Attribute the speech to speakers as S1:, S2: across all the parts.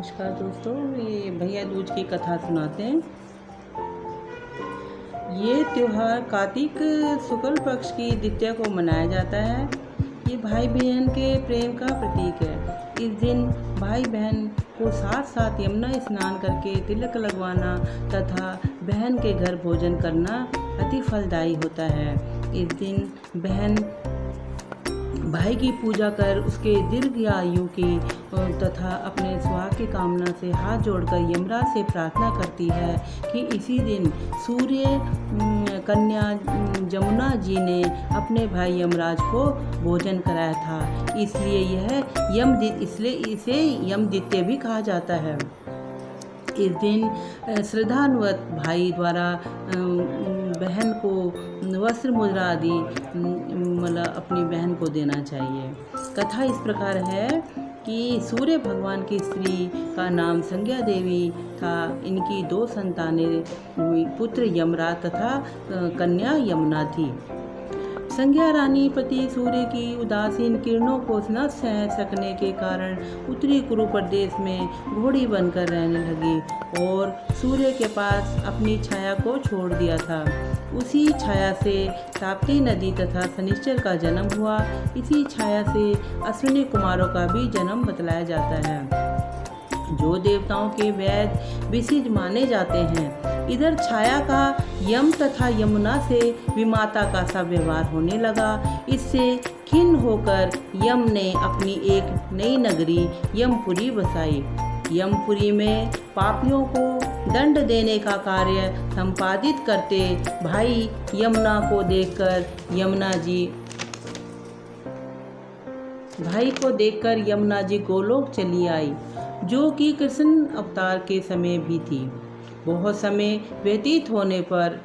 S1: नमस्कार दोस्तों, ये भैया दूज की कथा सुनाते हैं। ये त्यौहार कार्तिक शुक्ल पक्ष की द्वितीया को मनाया जाता है। ये भाई बहन के प्रेम का प्रतीक है। इस दिन भाई बहन को साथ साथ यमुना स्नान करके तिलक लगवाना तथा बहन के घर भोजन करना अति फलदायी होता है। इस दिन बहन भाई की पूजा कर उसके दीर्घ आयु की तथा अपने सुहाग की कामना से हाथ जोड़कर यमराज से प्रार्थना करती है कि इसी दिन सूर्य कन्या जमुना जी ने अपने भाई यमराज को भोजन कराया था, इसलिए इसलिए इसे यम द्वितीया भी कहा जाता है। इस दिन श्रद्धानुवत भाई द्वारा बहन को वस्त्र मुद्रा आदि मतलब अपनी बहन को देना चाहिए। कथा इस प्रकार है कि सूर्य भगवान की स्त्री का नाम संज्ञा देवी था। इनकी 2 संतानें पुत्र यमराज तथा कन्या यमुना थी। संज्ञा रानी पति सूर्य की उदासीन किरणों को न सह सकने के कारण उत्तरी कुरु प्रदेश में घोड़ी बनकर रहने लगी और सूर्य के पास अपनी छाया को छोड़ दिया था। उसी छाया से ताप्ती नदी तथा शनिश्चर का जन्म हुआ। इसी छाया से अश्विनी कुमारों का भी जन्म बतलाया जाता है, जो देवताओं के वैद विशिज माने जाते हैं। इधर छाया का यम तथा यमुना से विमाता का सा व्यवहार होने लगा। इससे खिन्न होकर यम ने अपनी एक नई नगरी यमपुरी बसाई। यमपुरी में पापियों को दंड देने का कार्य संपादित करते भाई यमुना को देखकर यमुना जी गोलोक चली आई, जो कि कृष्ण अवतार के समय भी थी। बहुत समय व्यतीत होने पर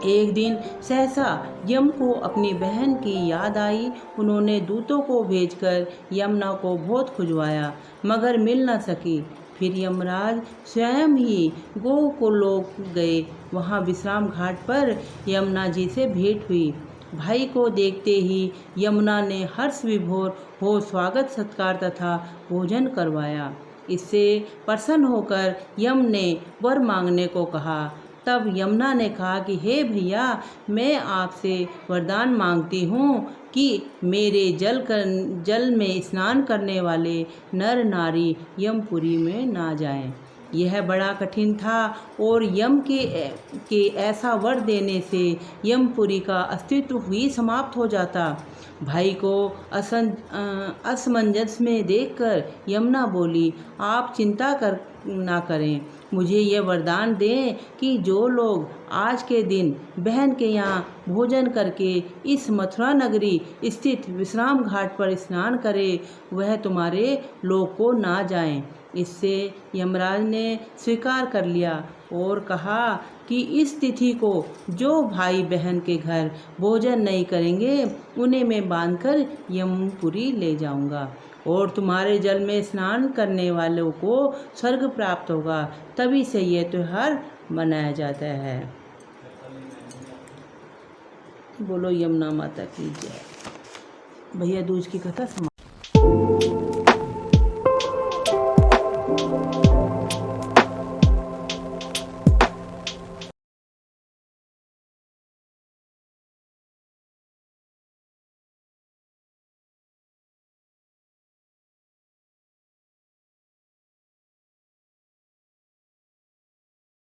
S1: एक दिन सहसा यम को अपनी बहन की याद आई। उन्होंने दूतों को भेजकर यमुना को बहुत खुजवाया, मगर मिल न सकी। फिर यमराज स्वयं ही गोलोक गए। वहाँ विश्राम घाट पर यमुना जी से भेंट हुई। भाई को देखते ही यमुना ने हर्ष विभोर हो स्वागत सत्कार तथा भोजन करवाया। इससे प्रसन्न होकर यम ने वर मांगने को कहा। तब यमुना ने कहा कि हे भैया, मैं आपसे वरदान मांगती हूँ कि मेरे जल में स्नान करने वाले नर नारी यमपुरी में ना जाएं। यह बड़ा कठिन था और यम के ऐसा वर देने से यमपुरी का अस्तित्व ही समाप्त हो जाता। भाई को असमंजस में देखकर यमुना बोली, आप चिंता ना करें, मुझे ये वरदान दें कि जो लोग आज के दिन बहन के यहाँ भोजन करके इस मथुरा नगरी स्थित विश्राम घाट पर स्नान करे, वह तुम्हारे लोक को ना जाएं। इससे यमराज ने स्वीकार कर लिया और कहा कि इस तिथि को जो भाई बहन के घर भोजन नहीं करेंगे, उन्हें मैं बांधकर यमपुरी ले जाऊंगा और तुम्हारे जल में स्नान करने वालों को स्वर्ग प्राप्त होगा। तभी से यह त्योहार मनाया जाता है। बोलो यमुना माता की जय। भैया दूज की कथा समाप्त।